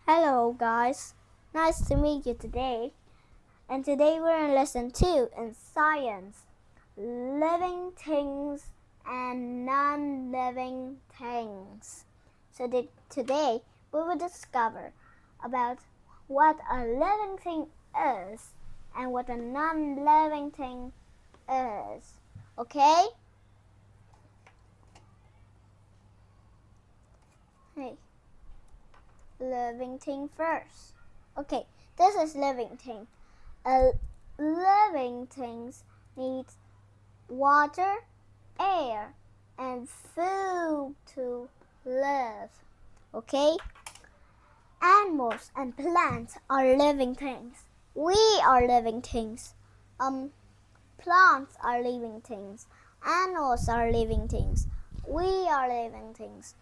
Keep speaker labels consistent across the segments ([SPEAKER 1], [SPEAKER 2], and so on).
[SPEAKER 1] Hello guys, nice to meet you today. And today we're in lesson 2 in science, living things and non-living things. So today we will discover about what a living thing is and what a non-living thing is. Okay? Hey. Living thing first. Okay, this is living thing. Living things need water, air, and food to live. Okay? Animals and plants are living things. We are living things. Plants are living things. Animals are living things. We are living things.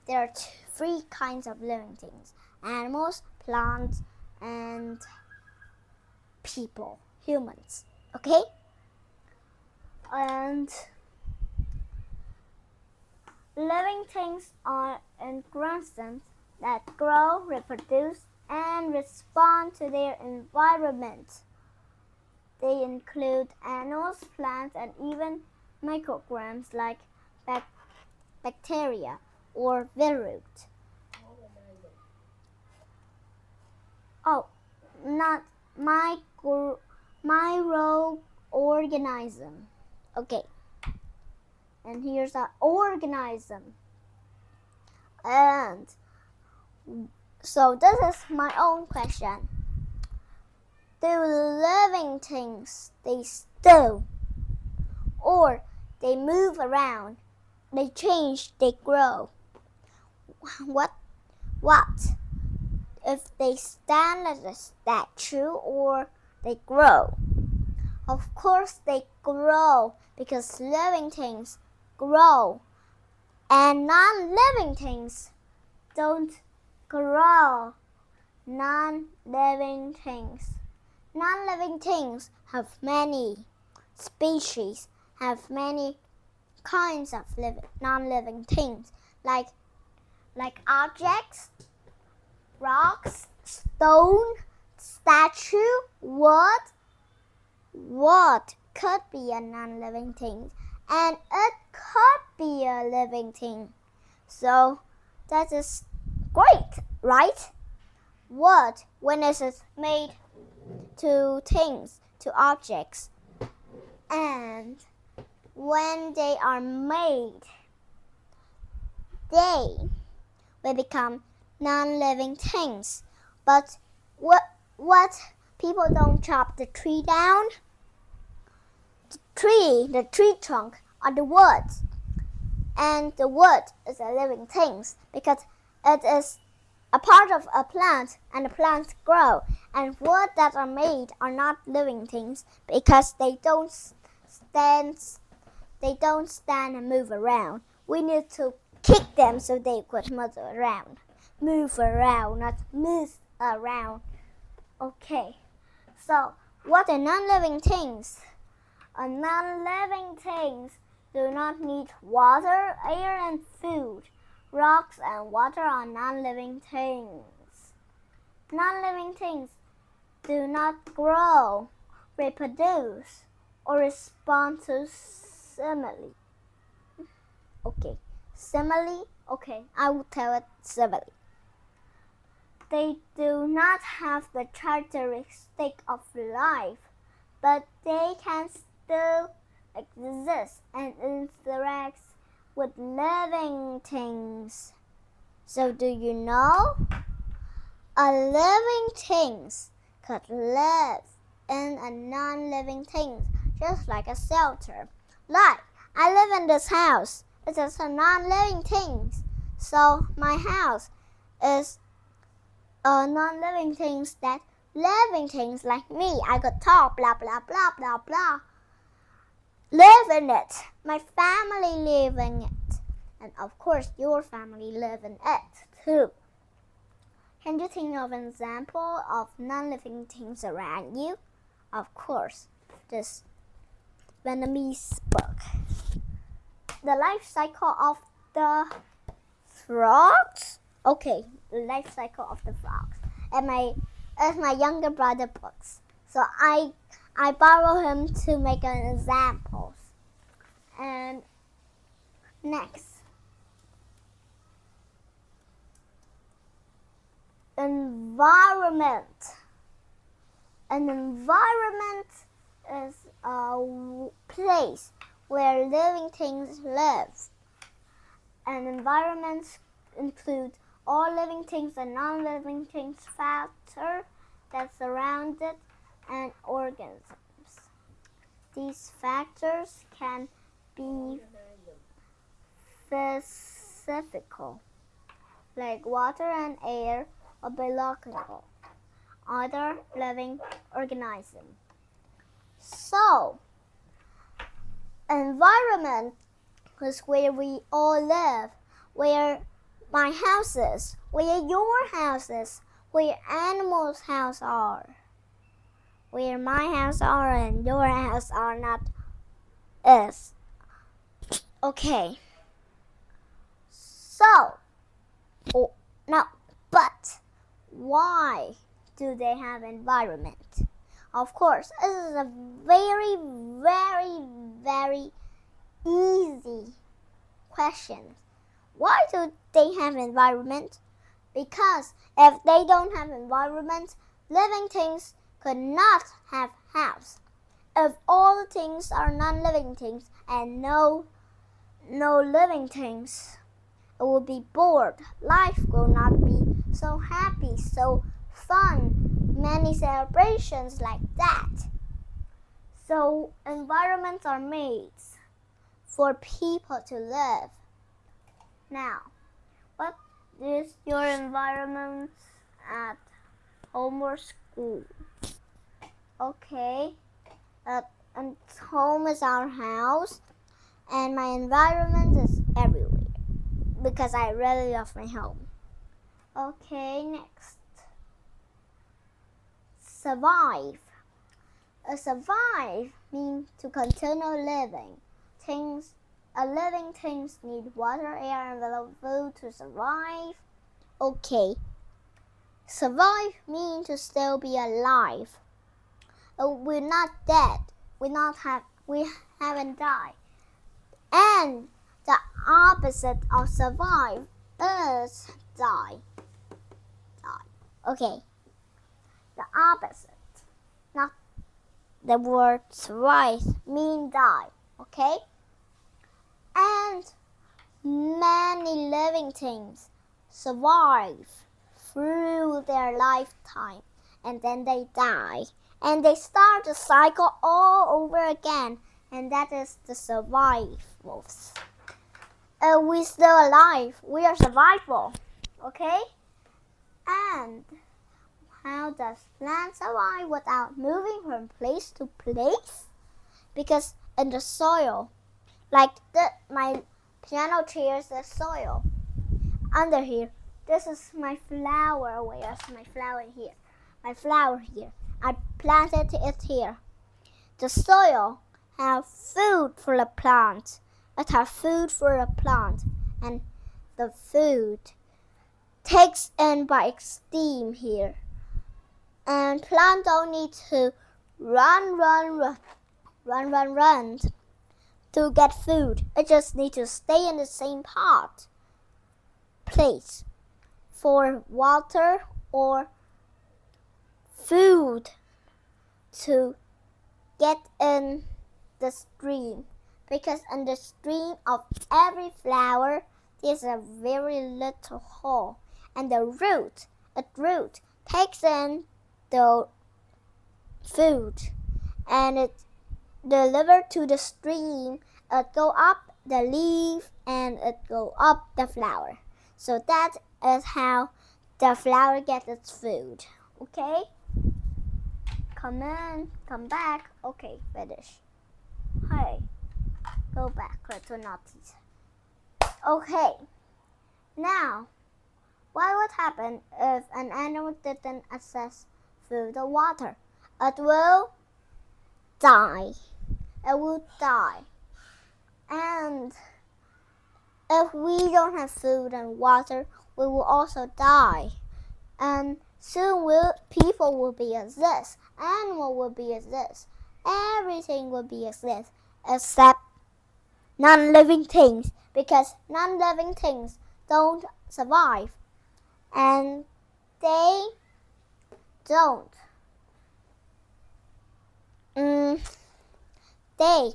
[SPEAKER 1] There are three kinds of living things: animals, plants, and people, humans. Okay? And living things are ingredients that grow, reproduce, and respond to their environment. They include animals, plants, and even microorganisms like bacteria or virus. Oh, not microorganism. Okay, and here's our organism. And so this is my own question. Do living things they still, or they move around, they change, they grow? What if they stand as a statue or they grow? Of course they grow because living things grow and non-living things don't grow. Non-living things have many species, have many kinds of non-living things like objects, rocks, stone, statue, wood. What could be a non-living thing, and it could be a living thing. So that is great, right? Wood, when it is made to things, to objects, and when they are made, they will become non-living things. But what people don't chop the tree down? The tree trunk are the wood, and the wood is a living thing because it is a part of a plant, and the plants grow. And wood that are made are not living things because they don't stand and move around. We need to kick them so they could move around. Move around, not move around. Okay, so what are non-living things? Non-living things do not need water, air, and food. Rocks and water are non-living things. Non-living things do not grow, reproduce, or respond to stimuli. Okay, simile? Okay, I will tell it simile. They do not have the characteristic of life, but they can still exist and interact with living things. So do you know? A living thing could live in a non-living thing, just like a shelter. Like, I live in this house. It is a non-living thing. So my house is a non-living thing that living things like me, I could talk, blah, blah, blah, blah, blah, live in it. My family live in it. And of course, your family live in it too. Can you think of an example of non-living things around you? Of course, this Vietnamese book. The life cycle of the frogs? Okay, the life cycle of the frogs. And my younger brother books. So I borrow him to make an examples. And next, environment. An environment is a place where living things live. And environments include all living things and non-living things factors that surround it and organisms. These factors can be physical, like water and air, or biological, other living organisms. So, environment is where we all live, where my house is, where your house is, where animals' houses are, where my house are and your house are not is. Okay. So, but why do they have environment? Of course, this is a very, very, very easy question. Why do they have environment? Because if they don't have environment, living things could not have house. If all the things are non-living things and no living things, it will be bored. Life will not be so happy, so fun, many celebrations like that. So environments are made for people to live. Now, what is your environment at home or school? Okay, and home is our house, and my environment is everywhere because I really love my home. Okay, next. Survive. Survive means to continue living. Living things need water, air, and available food to survive. Okay. Survive means to still be alive. We're not dead. We haven't died. And the opposite of survive is die. Okay. The opposite. Not the word survive mean die. Okay? And many living things survive through their lifetime and then they die. And they start the cycle all over again. And that is the survivals. We're still alive. We are survival. Okay? And how does plant survive without moving from place to place? Because in the soil, like my piano chair is the soil. Under here, this is my flower. Where's my flower here? My flower here. I planted it here. The soil has food for the plant. It has food for the plant, and the food takes in by steam here. And plant don't need to run to get food. It just needs to stay in the same place for water or food to get in the stream. Because in the stream of every flower, there's a very little hole. And the root takes in the food and it delivered to the stream. It go up the leaf and it go up the flower. So that is how the flower gets its food. Okay? Come in, come back. Okay, finish. Hey, go back, little naughties. Okay, now, what would happen if an animal didn't access food or water? It will die. It will die. And if we don't have food and water, we will also die. And soon people will be as this, animal will be as this, everything will be as this, except non-living things, because non-living things don't survive, and they don't. They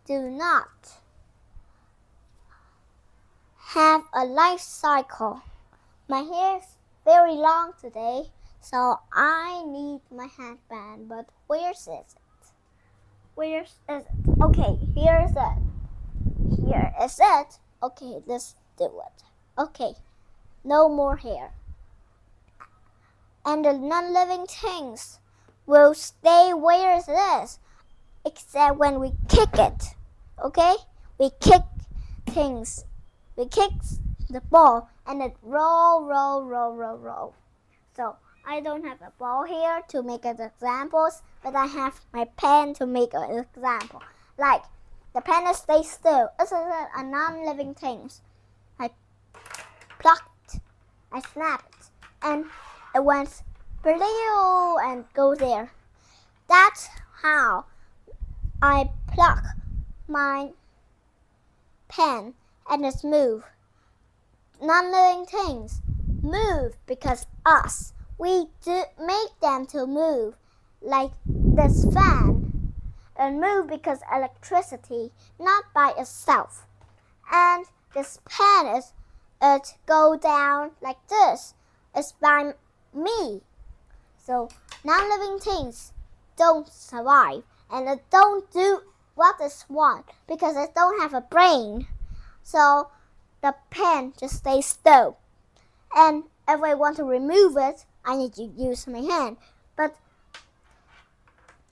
[SPEAKER 1] do not have a life cycle. My hair is very long today, so I need my headband, but where is it? Where is it? Okay, here is it. Here is it. Okay, let's do it. Okay, no more hair. And the non-living things will stay where it is, except when we kick it. Okay? We kick things. We kick the ball and it roll. So I don't have a ball here to make examples, but I have my pen to make an example. Like the pen stays still. This is a non-living thing. I pluck it, I snap it, and it went blue and go there. That's how I pluck my pen and it's move. Non-living things move because we do make them to move, like this fan, and move because electricity, not by itself. And this pen it go down like this. It's by me. So non-living things don't survive, and it don't do what it want because it don't have a brain. So the pen just stays still. And if I want to remove it, I need to use my hand. But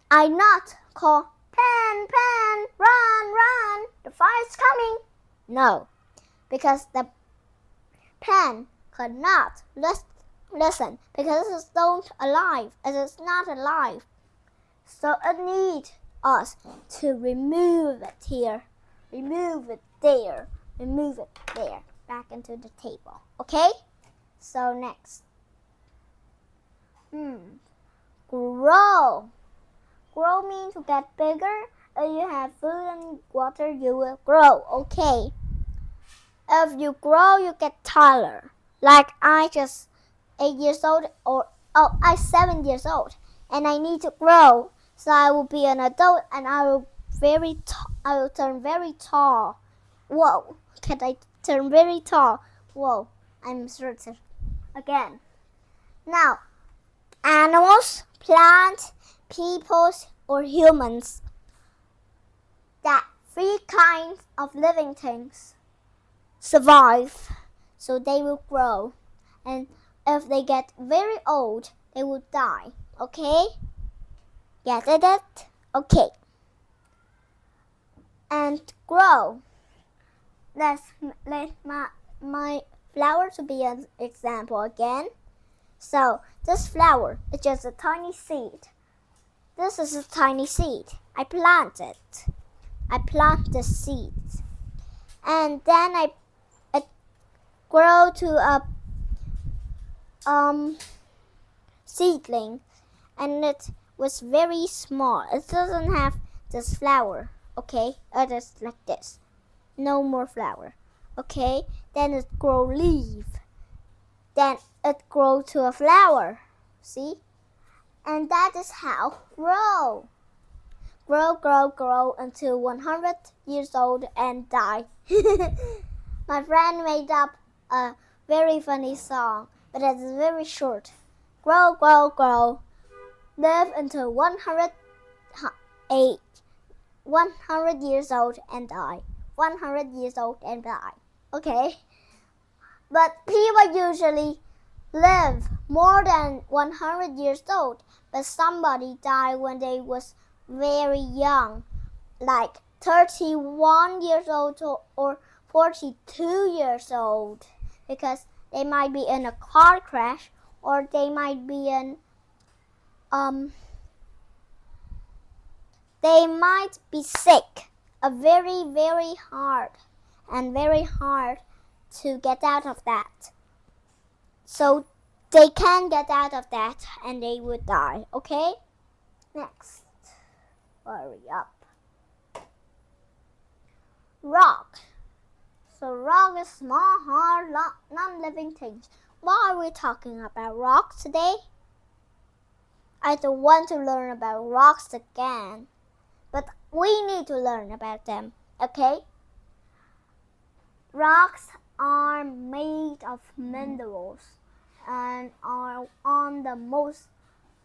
[SPEAKER 1] I not call pen, run, the fire's coming. No, because the pen could not listen because it is not alive. It is not alive. So it needs us to remove it here, remove it there, remove it there, back into the table. Okay? So next. Grow. Grow means to get bigger. If you have food and water, you will grow. Okay. If you grow, you get taller. Like I just 8 years old, I'm 7 years old, and I need to grow. So I will be an adult, and I will turn very tall. Whoa! Can I turn very tall? Whoa! I'm certain. Again. Now, animals, plants, peoples, or humans. That 3 kinds of living things survive, so they will grow. And if they get very old, they will die. Okay? Get it? Okay. And grow. Let my flower to be an example again. So this flower is just a tiny seed. This is a tiny seed. I plant it. I plant the seeds, and then it grow to a seedling, and it was very small. It doesn't have this flower. Okay, it is like this. No more flower. Okay, then it grow leaf. Then it grow to a flower. See? And that is how grow. Grow until 100 years old and die. My friend made up a very funny song, but it is very short. Grow. Live until 100 years old and die. 100 years old and die. Okay? But people usually live more than 100 years old, but somebody died when they was very young, like 31 years old or 42 years old, because they might be in a car crash, or they might be they might be sick, very hard to get out of that. So they can't get out of that and they would die. Okay? Next. Hurry up. Rock. So rock is small, hard, non-living things. Why are we talking about rocks today? I don't want to learn about rocks again, but we need to learn about them, okay? Rocks are made of minerals and are on the most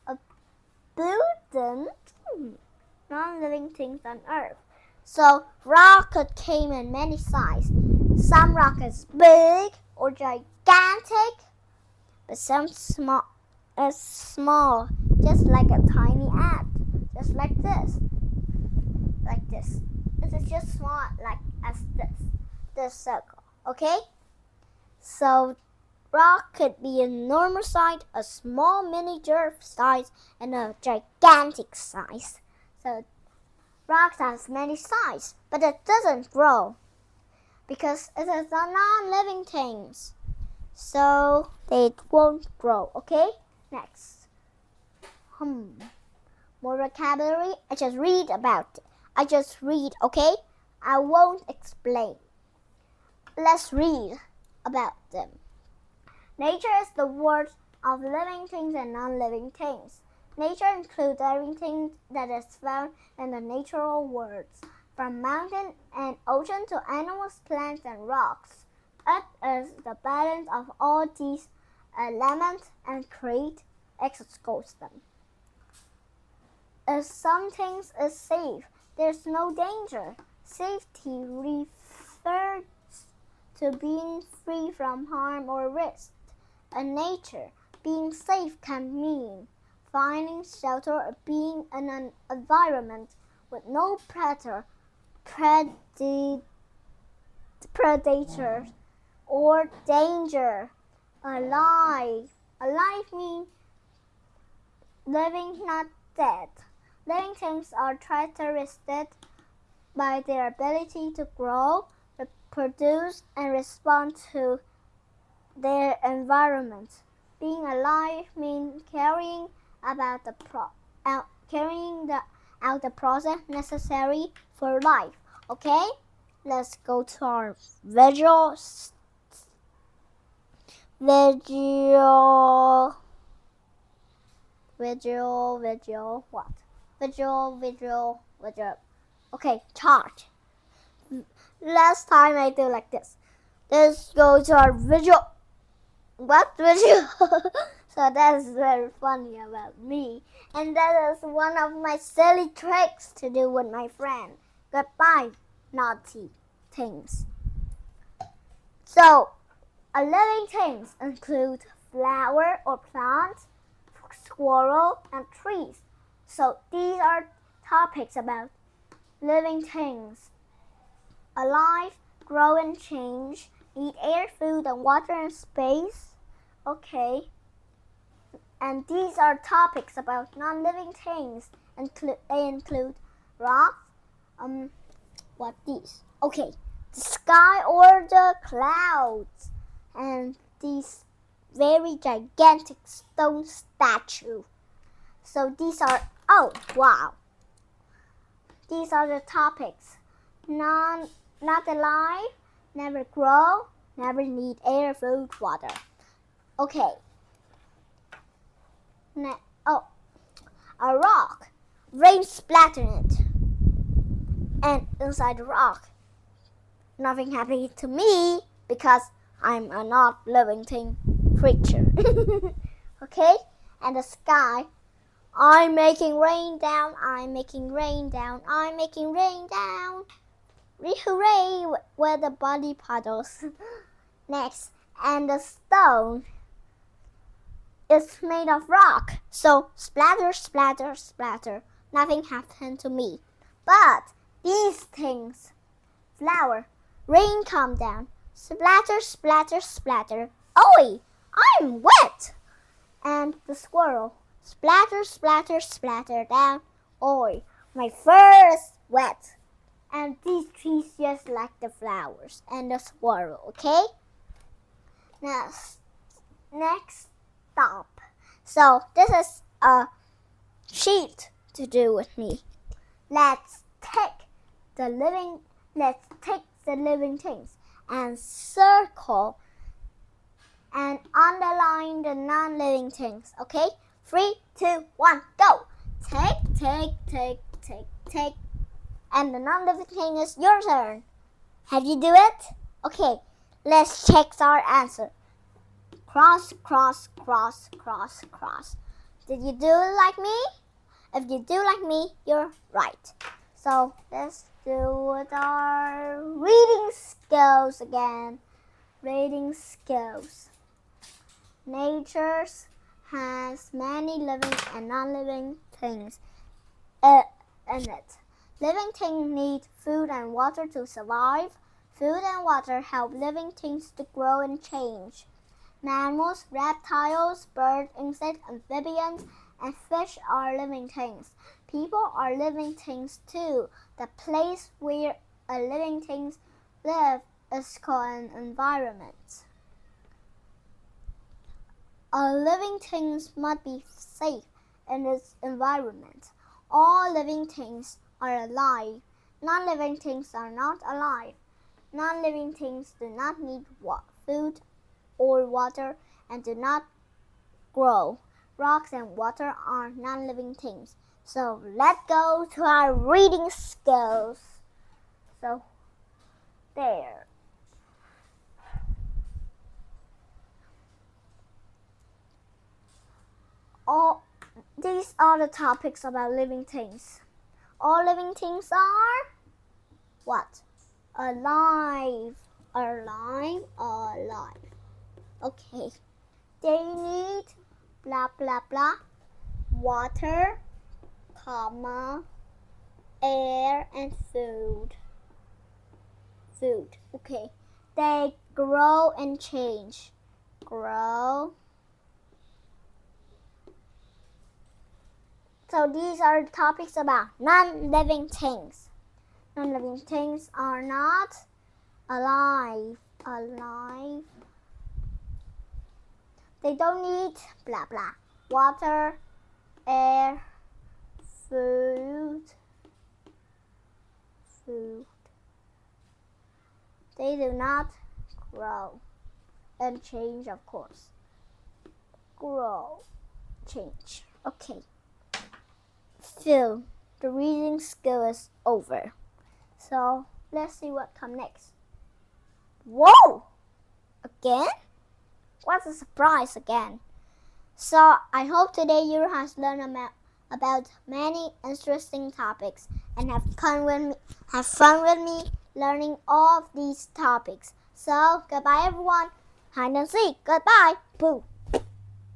[SPEAKER 1] abundant non-living things on Earth. So rock could come in many sizes. Some rock is big or gigantic, but some small, just like a tiny ant, just like this. It is just small, like as this circle. Okay. So rock could be a normal size, a small miniature size, and a gigantic size. So rocks has many sizes, but it doesn't grow because it is a non-living things. So they won't grow. Okay? Next. More vocabulary. I just read about it. I just read, okay? I won't explain. Let's read about them. Nature is the world of living things and non-living things. Nature includes everything that is found in the natural world, from mountain and ocean to animals, plants, and rocks. It is the balance of all these elements and create ecosystem. If something is safe, there's no danger. Safety refers to being free from harm or risk. In nature, being safe can mean finding shelter or being in an environment with no predators or danger. Alive means living, not dead. Living things are characterized by their ability to grow, reproduce, and respond to their environment. Being alive means carrying out the process necessary for life. Okay, let's go to our visual. Okay, chart. Last time I do like this. Let's go to our visual. What visual? So that is very funny about me. And that is one of my silly tricks to do with my friend. Goodbye, naughty things. So, living things include flower or plants, squirrel, and trees. So these are topics about living things. Alive, grow and change, need air, food, and water and space. Okay. And these are topics about non-living things. They include rocks. What these? Okay. The sky or the clouds. And these very gigantic stone statue. So these are, oh wow. These are the topics. Not alive, never grow, never need air, food, water. Okay. A rock. Rain splattering it. And inside the rock, nothing happened to me because I'm a not living thing creature. Okay? And the sky, I'm making rain down, I'm making rain down, I'm making rain down. Hooray, where the body puddles. Next, and the stone is made of rock. So splatter, splatter, splatter. Nothing happened to me. But these things, flower, rain come down. Splatter, splatter, splatter. Oi, I'm wet. And the squirrel, splatter, splatter, splatter down. Oi, my fur is wet. And these trees just like the flowers and the squirrel, okay? next stop. So this is a sheet to do with me. Let's take the living things and circle and underline the non-living things. Okay? 3, 2, 1, go! Take. And the non-living thing is your turn. Have you do it? Okay, let's check our answer. Cross. Did you do it like me? If you do like me, you're right. So let's do with our reading skills again. Reading skills. Nature has many living and non-living things in it. Living things need food and water to survive. Food and water help living things to grow and change. Mammals, reptiles, birds, insects, amphibians, and fish are living things. People are living things too. The place where a living thing lives is called an environment. A living thing must be safe in its environment. All living things are alive. Non-living things are not alive. Non-living things do not need food or water and do not grow. Rocks and water are non-living things. So let's go to our reading skills. So there. These are the topics about living things. All living things are what? Alive. Okay. They need blah blah blah. Water, air and food. Okay. They grow and change. Grow. So these are the topics about non-living things. Non-living things are not alive. They don't need blah blah. Water, air, food. They do not grow and change, of course. Grow, change. Okay. Still, the reading skill is over. So let's see what comes next. Whoa! Again? What a surprise again. So I hope today you have learned about many interesting topics and have fun with me learning all of these topics. So goodbye everyone. Hide and seek. Goodbye. Boo.